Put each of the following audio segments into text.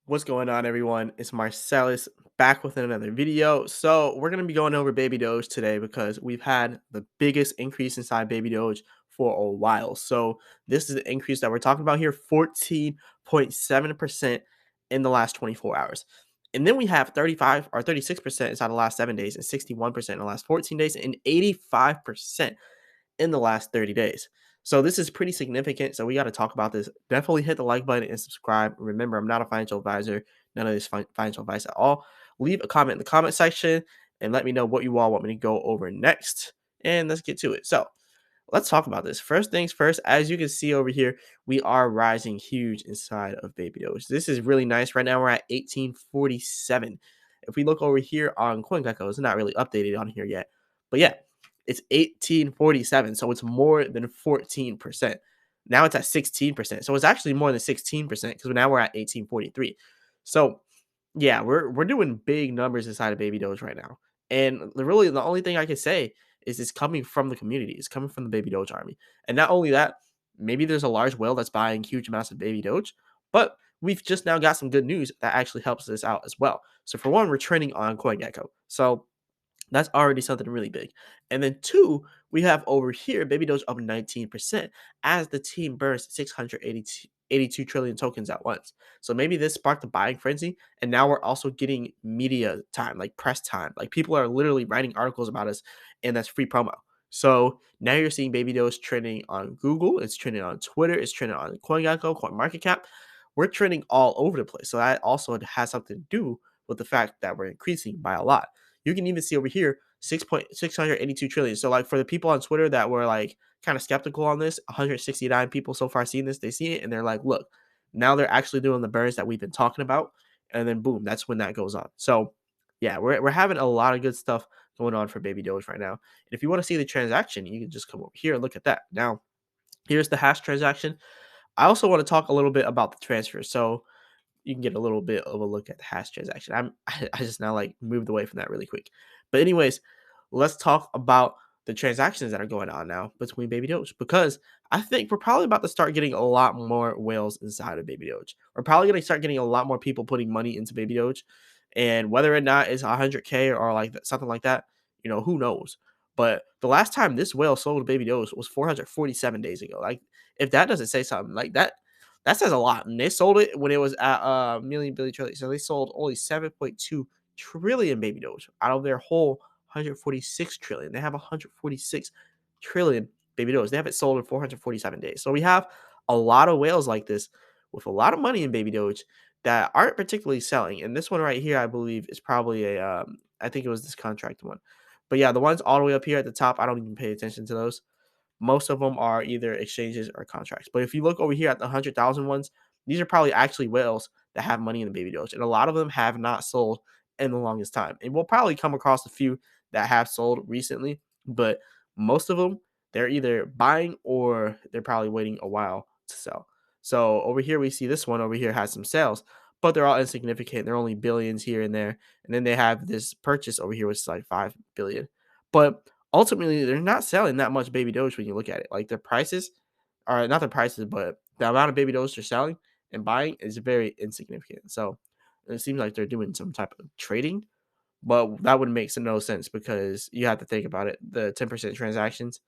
What's going on, everyone? It's Marsellis back with another video. So we're going to be going over Baby Doge today because we've had the biggest increase inside Baby Doge for a while. So this is the increase that we're talking about here, 14.7% in the last 24 hours. And then we have 35 or 36% inside the last 7 days and 61% in the last 14 days and 85% in the last 30 days. So this is pretty significant. So we got to talk about this. Definitely hit the like button and subscribe. Remember, I'm not a financial advisor. None of this financial advice at all. Leave a comment in the comment section and let me know what you all want me to go over next. And let's get to it. So let's talk about this. First things first, as you can see over here, we are rising huge inside of Baby Doge. This is really nice. Right now we're at 1847. If we look over here on CoinGecko, it's not really updated on here yet. But yeah, it's 1847. So it's more than 14%. Now it's at 16%. So it's actually more than 16% because now we're at 1843. So yeah, we're doing big numbers inside of Baby Doge right now. And really the only thing I can say is it's coming from the community. It's coming from the Baby Doge army. And not only that, maybe there's a large whale that's buying huge amounts of Baby Doge, but we've just now got some good news that actually helps us out as well. So for one, we're trending on CoinGecko. So that's already something really big. And then two, we have over here Baby Doge up 19% as the team burns 682 trillion tokens at once. So maybe this sparked a buying frenzy. And now we're also getting media time, like press time. Like people are literally writing articles about us, and that's free promo. So now you're seeing Baby Doge trending on Google, it's trending on Twitter, it's trending on CoinGecko, CoinMarketCap. We're trending all over the place. So that also has something to do with the fact that we're increasing by a lot. You can even see over here 6.682 trillion. So like for the people on Twitter that were like kind of skeptical on this, 169 people so far seen this, they see it and they're like, look, now they're actually doing the burns that we've been talking about. And then boom, that's when that goes on. So yeah, we're having a lot of good stuff going on for Baby Doge right now. And if you want to see the transaction, you can just come over here and look at that. Now, here's the hash transaction. I also want to talk a little bit about the transfer. So you can get a little bit of a look at the hash transaction. I just now like moved away from that really quick. But anyways, let's talk about the transactions that are going on now between Baby Doge because I think we're probably about to start getting a lot more whales inside of Baby Doge. We're probably going to start getting a lot more people putting money into Baby Doge, and whether or not it's 100K or like something like that, who knows. But the last time this whale sold Baby Doge was 447 days ago. Like if that doesn't say something like that, that says a lot. And they sold it when it was at million billion trillion. So they sold only 7.2 trillion Baby Doge out of their whole 146 trillion. They have 146 trillion Baby Doge. They have it sold in 447 days. So we have a lot of whales like this with a lot of money in Baby Doge that aren't particularly selling. And this one right here, I believe, is probably I think it was this contract one. But yeah, the ones all the way up here at the top, I don't even pay attention to those. Most of them are either exchanges or contracts. But if you look over here at the 100,000 ones, these are probably actually whales that have money in the Baby Doge. And a lot of them have not sold in the longest time. And we'll probably come across a few that have sold recently, but most of them, they're either buying or they're probably waiting a while to sell. So over here, we see this one over here has some sales, but they're all insignificant. They're only billions here and there. And then they have this purchase over here, which is like 5 billion. But ultimately, they're not selling that much Baby Doge when you look at it. Like their prices are not the prices, but the amount of Baby Doge they're selling and buying is very insignificant. So it seems like they're doing some type of trading, but that would make no sense because you have to think about it. The 10% transactions,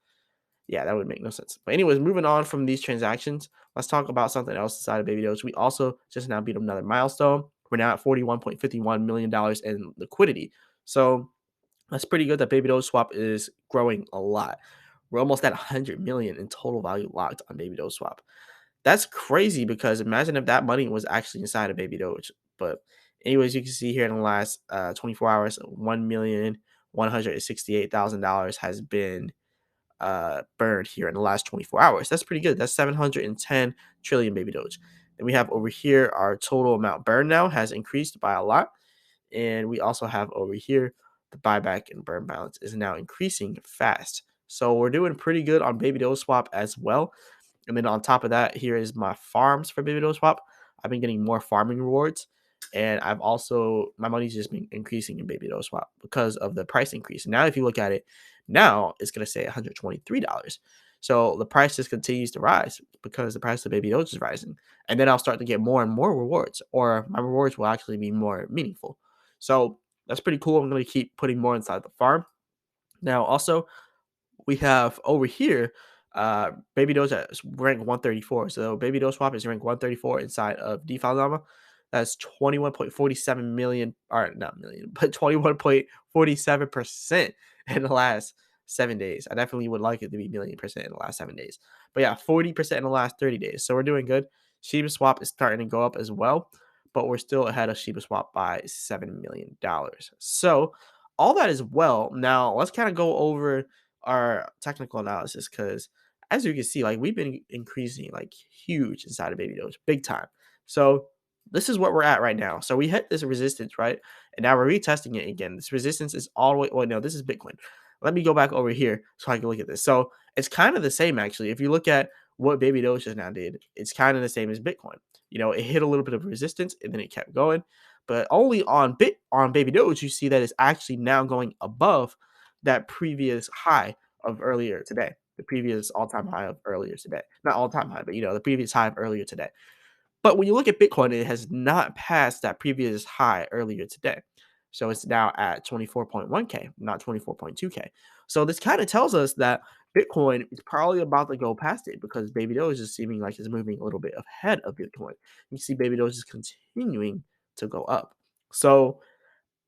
yeah, that would make no sense. But anyways, moving on from these transactions, let's talk about something else inside of Baby Doge. We also just now beat another milestone. We're now at $41.51 million in liquidity. So that's pretty good that Baby Doge Swap is growing a lot. We're almost at 100 million in total value locked on Baby Doge Swap. That's crazy because imagine if that money was actually inside of Baby Doge. But anyways, you can see here in the last 24 hours, $1,168,000 has been burned here in the last 24 hours. That's pretty good. That's 710 trillion Baby Doge. And we have over here our total amount burned now has increased by a lot. And we also have over here the buyback and burn balance is now increasing fast. So we're doing pretty good on Baby Doge Swap as well. And then on top of that, here is my farms for Baby Doge Swap. I've been getting more farming rewards. And I've also, my money's just been increasing in Baby Doge Swap because of the price increase. Now, if you look at it, now it's going to say $123. So the price just continues to rise because the price of baby Doge is rising. And then I'll start to get more and more rewards, or my rewards will actually be more meaningful. So that's pretty cool. I'm going to keep putting more inside the farm. Now, also, we have over here, Baby Doge at rank 134. So Baby Doge Swap is rank 134 inside of DeFi Llama. That's 21.47 million, or not million, but 21.47% in the last 7 days. I definitely would like it to be million% in the last 7 days. But yeah, 40% in the last 30 days. So we're doing good. Shiba Swap is starting to go up as well, but we're still ahead of Shiba Swap by $7 million. So all that is well. Now let's kind of go over our technical analysis because as you can see, like we've been increasing like huge inside of Baby Doge, big time. So this is what we're at right now. So we hit this resistance, right? And now we're retesting it again. This resistance is all the way. Oh no, this is Bitcoin. Let me go back over here so I can look at this. So it's kind of the same actually. If you look at what Baby Doge just now did, it's kind of the same as Bitcoin. It hit a little bit of resistance and then it kept going. But only on Baby Doge, you see that it's actually now going above that previous high of earlier today, the previous all-time high of earlier today. Not all-time high, but the previous high of earlier today. But when you look at Bitcoin, it has not passed that previous high earlier today. So it's now at 24.1K, not 24.2K. So this kind of tells us that Bitcoin is probably about to go past it because Baby Doge is seeming like it's moving a little bit ahead of Bitcoin. You see Baby Doge is continuing to go up. So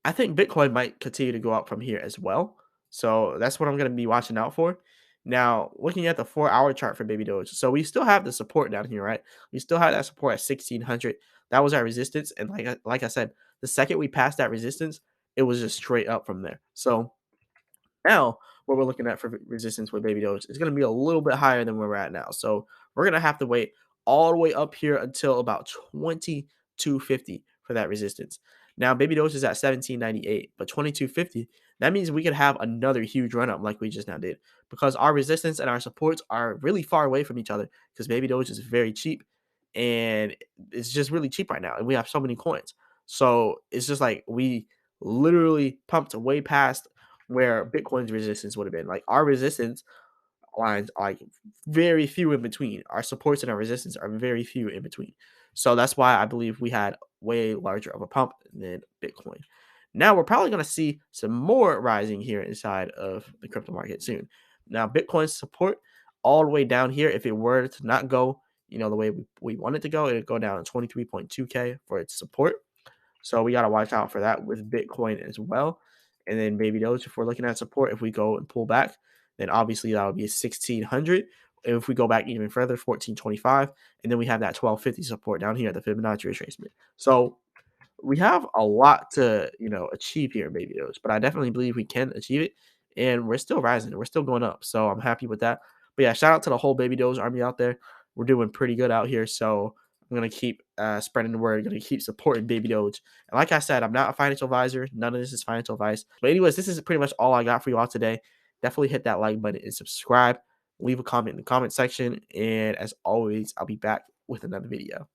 I think Bitcoin might continue to go up from here as well. So that's what I'm going to be watching out for. Now, looking at the 4-hour chart for Baby Doge. So we still have the support down here, right? We still have that support at 1600. That was our resistance. And like I said, the second we passed that resistance, it was just straight up from there. So now, what we're looking at for resistance with Baby Doge is going to be a little bit higher than where we're at now. So we're going to have to wait all the way up here until about 2250 for that resistance. Now, Baby Doge is at 1798, but 2250, that means we could have another huge run up like we just now did because our resistance and our supports are really far away from each other because Baby Doge is very cheap and it's just really cheap right now. And we have so many coins. So it's just like we literally pumped way past where Bitcoin's resistance would have been. Like our resistance lines are like very few in between. Our supports and our resistance are very few in between. So that's why I believe we had way larger of a pump than Bitcoin. Now we're probably going to see some more rising here inside of the crypto market soon. Now Bitcoin's support all the way down here, if it were to not go, the way we want it to go, it would go down to 23.2K for its support. So we got to watch out for that with Bitcoin as well. And then Baby Doge, if we're looking at support, if we go and pull back, then obviously that would be 1600. And if we go back even further, 1425, and then we have that 1250 support down here, the Fibonacci retracement. So we have a lot to achieve here in Baby Doge, but I definitely believe we can achieve it, and we're still rising, we're still going up, so I'm happy with that. But yeah, shout out to the whole Baby Doge army out there. We're doing pretty good out here, so I'm gonna keep spreading the word, gonna keep supporting Baby Doge. And like I said, I'm not a financial advisor, none of this is financial advice. But anyways, this is pretty much all I got for you all today. Definitely hit that like button and subscribe. Leave a comment in the comment section, and as always, I'll be back with another video.